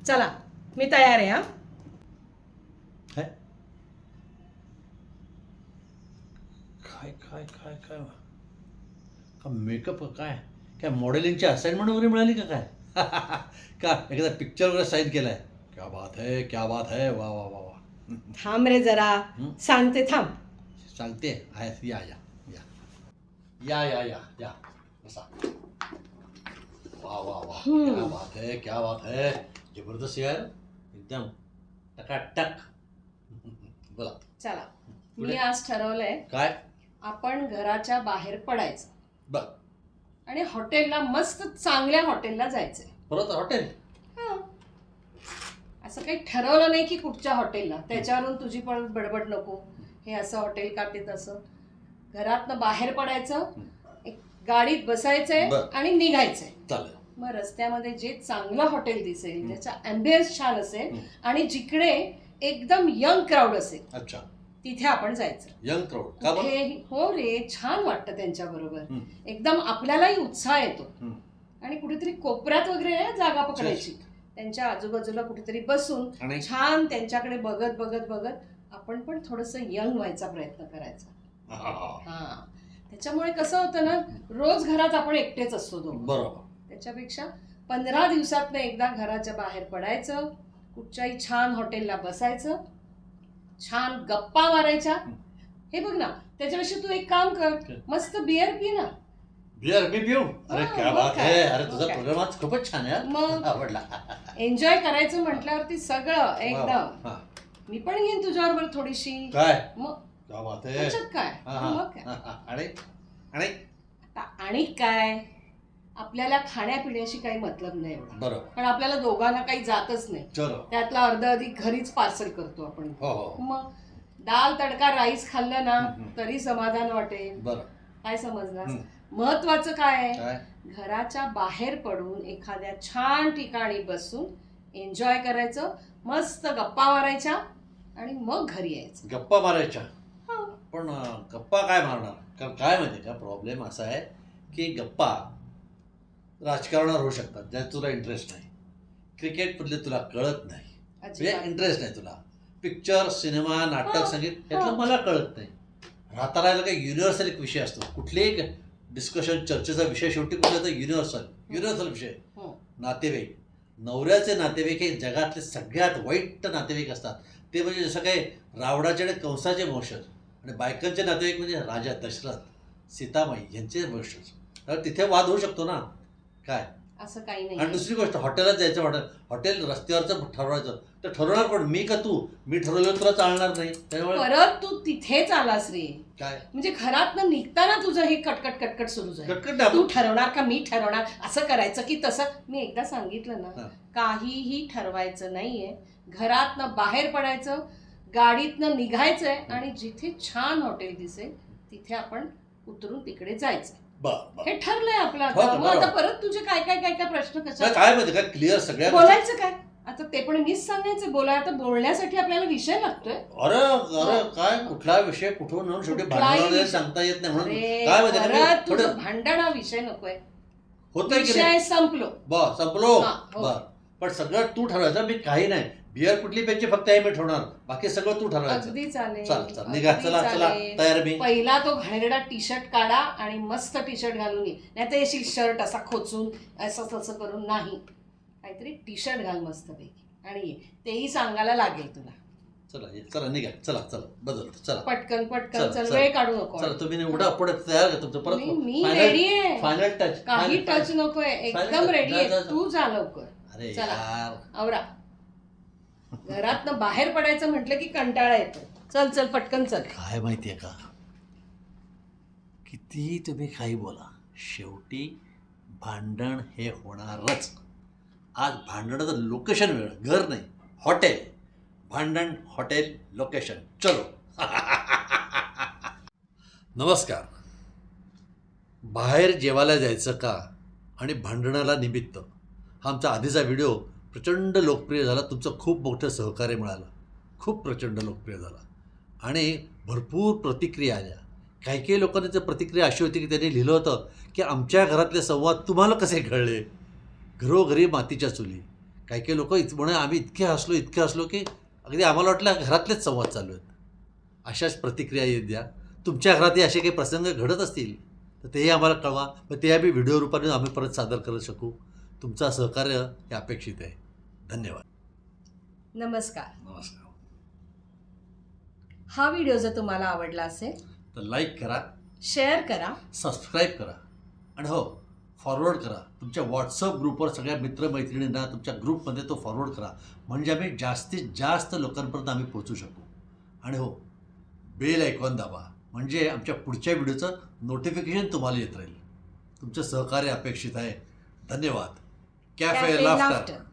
चला मी तयार आहे. हा काय काय काय काय काय का मेकअप काय काय मॉडेलिंगची असाइनमेंट वगैरे मिळाली का काय का एखादा पिक्चर वगैरे साईन केलाय? क्या बात है वा वा वा वा. थांब रे जरा, सांगते थांब. सांगते आहे. या या या या या या या बसा. वा वा वा क्या बात है जबरदस्त यार, एकदम टकाटक. बोला. चला मी आज ठरवलंय काय? आपण घराच्या बाहेर पडायचं बर. आणि हॉटेलला, मस्त चांगल्या हॉटेलला जायचंय. परत हॉटेल? असं काही ठरवलं नाही की कुठच्या हॉटेलला, त्याच्यावरून तुझी पण बडबड नको. हे असं हॉटेल का ते तसं. घरातनं बाहेर पडायचं, एक गाडीत बसायचंय आणि निघायचंय. चालेल. मग रस्त्यामध्ये जे चांगलं हॉटेल दिसेल, ज्याचा अँबियन्स छान असेल आणि जिकडे एकदम यंग क्राऊड असेल, अच्छा, तिथे आपण जायचं. यंग क्राऊड का बरं? हो रे, छान वाटतं त्यांच्या बरोबर. एकदम आपल्यालाही उत्साह येतो. आणि कुठेतरी कोपऱ्यात वगैरे जागा पकडायची, त्यांच्या आजूबाजूला कुठेतरी बसून छान त्यांच्याकडे बघत बघत बघत आपण पण थोडंसं यंग व्हायचा प्रयत्न करायचा. हा, त्याच्यामुळे कसं होतं ना, रोज घरात आपण एकटेच असतो दोघं. बरोबर. त्याच्यापेक्षा 15 दिवसातनं एकदा घराच्या बाहेर पडायचं, कुठच्याही छान हॉटेलला बसायचं, छान गप्पा मारायच्या. हे बघ ना, त्याच्यापेक्षा तू एक काम कर, मस्त बिअर पी ना. बिअर मी पिऊ? अरे क्या बात है. अरे तुझा प्रोग्राम आज खूपच छान आहे. मग आवडला. एन्जॉय करायचं म्हटल्यावरती सगळं एकदम. मी पण घेईन तुझ्याबरोबर थोडीशी. काय? मग क्या बात है. त्याच्यात काय. मग काय आणि आणि आणि काय, आपल्याला खाण्यापिण्याशी काही मतलब नाही एवढा. बरोबर. पण आपल्याला दोघांना काही जातच नाही. त्यातला अर्ध अधिक घरीच पार्सल करतो आपण. मग दाल तडका राईस खाल्लं ना तरी समाधान वाटेल. काय समजलं? महत्वाचं काय आहे, घराच्या बाहेर पडून एखाद्या छान ठिकाणी बसून एन्जॉय करायचं, मस्त गप्पा मारायच्या आणि मग घरी यायचं. गप्पा मारायच्या? पण गप्पा काय मारणार? कारण काय माहिती का, प्रॉब्लेम असा आहे की गप्पा राजकारणावर होऊ शकतात, ज्यात तुला इंटरेस्ट नाही. क्रिकेटमधले तुला कळत नाही, म्हणजे इंटरेस्ट नाही तुला. पिक्चर, सिनेमा, नाटक, संगीत यातलं मला कळत नाही. राहता राहायला काही युनिव्हर्सल एक विषय असतो. कुठलेही डिस्कशन, चर्चेचा विषय शेवटी कुठला तर युनिव्हर्सल विषय. नातेवाईक. नवऱ्याचे नातेवाईक हे जगातले सगळ्यात वाईट नातेवाईक असतात. ते म्हणजे जसं काही रावणाचे आणि कंसाचे वंशज, आणि बायकांचे नातेवाईक म्हणजे राजा दशरथ, सीतामाई यांचे वंशज. तर तिथे वाद होऊ शकतो ना. काय असं काही नाही. आणि दुसरी गोष्ट, हॉटेलात जायचं. हॉटेल रस्त्यावरचं ठरवायचं, तर ठरवणार कोण? मी का तू? मी ठरवलं तुला चालणार नाही. त्यामुळे परत तू तिथेच आलास रे. काय म्हणजे घरातनं निघताना तुझं हे कटकट सुरू झालं. तू ठरवणार का मी ठरवणार, असं करायचं की तसं. मी एकदा सांगितलं ना, काहीही ठरवायचं नाहीये. घरातनं बाहेर पडायचं, गाडीतनं निघायचंय आणि जिथे छान हॉटेल दिसेल तिथे आपण उतरून तिकडे जायचं. हे ठरलंय आपलं. आता परत तुझे काय काय काय काय प्रश्न कशा? काय माहिती काय क्लिअर सगळ्या बोलायचं काय आता, ते पण मीच सांगायचं. आता बोलण्यासाठी आपल्याला विषय लागतोय. अरे काय कुठला विषय कुठून नेऊन शेवटी भांडण सांगता येत नाही. म्हणून काय माहिती तुझं भांडण हा विषय नकोय. होतंय की विषय संपलो. संपलो. पण सगळं तू ठरवायचं, मी काही नाही. बिअर कुठली प्यायची फक्त हे मी ठरवणार, बाकी सगळं तू ठरवायचं. अगदी चालेल. चल निघा. चला तयार मी. पहिला तो घाणेरडा टी शर्ट काढा आणि मस्त टी शर्ट घालून ये. नाही तर येशील शर्ट असा खोचून असं तसं करून नाही. काहीतरी टी शर्ट घाल मस्त पैकी आणि तेही सांगायला लागेल तुला. चला निघा. चला बदलतो. चला पटकन चल, वेळ काढू नको. चला तुम्ही एवढा पुढे तयार का तुमचं? परत मी रेडी आहे. Final touch. काही टच नकोय, एकदम रेडी आहे. तू जा लवकर. अरे चला आवरा. घरातनं बाहेर पडायचं म्हटलं की कंटाळा येतो. चल पटकन चल. काय माहितीये का, किती तुम्ही काही बोला, शेवटी भांडण हे होणारच. आज भांडणाचं लोकेशन वेगळं, घर नाही हॉटेल. भांडण हॉटेल लोकेशन. चलो. नमस्कार. बाहेर जेवायला जायचं का आणि भांडणाला निमित्त, हा आमचा आधीचा व्हिडिओ प्रचंड लोकप्रिय झाला. तुमचं खूप मोठं सहकार्य मिळालं, खूप प्रचंड लोकप्रिय झाला आणि भरपूर प्रतिक्रिया आल्या. काही लोकांनी तर प्रतिक्रिया अशी होती की त्यांनी लिहिलं होतं की आमच्या घरातले संवाद तुम्हाला कसे कळले. घरोघरी मातीच्या चुली, काही काही लोक म्हणे आम्ही इतके हसलो की अगदी आम्हाला वाटलं घरातलेच संवाद चालू आहेत. अशाच प्रतिक्रिया येत द्या. तुमच्या घरातही असे काही प्रसंग घडत असतील तर तेही आम्हाला कळवा. मग ते आम्ही व्हिडिओ रूपाने आम्ही परत सादर करू शकू. तुमचं सहकार्य हे अपेक्षित आहे. धन्यवाद. नमस्कार. नमस्कार. हा व्हिडिओ जर तुम्हाला आवडला असेल तर लाईक करा, शेअर करा, सबस्क्राईब करा आणि हो फॉरवर्ड करा. तुमच्या व्हॉट्सअप ग्रुपवर सगळ्या मित्रमैत्रिणींना तुमच्या ग्रुपमध्ये तो फॉरवर्ड करा. म्हणजे आम्ही जास्तीत जास्त लोकांपर्यंत आम्ही पोहोचू शकू. आणि हो बेल आयकॉन दाबा म्हणजे आमच्या पुढच्या व्हिडिओचं नोटिफिकेशन तुम्हाला येत राहील. तुमचं सहकार्य अपेक्षित आहे. धन्यवाद. Cafe laughter.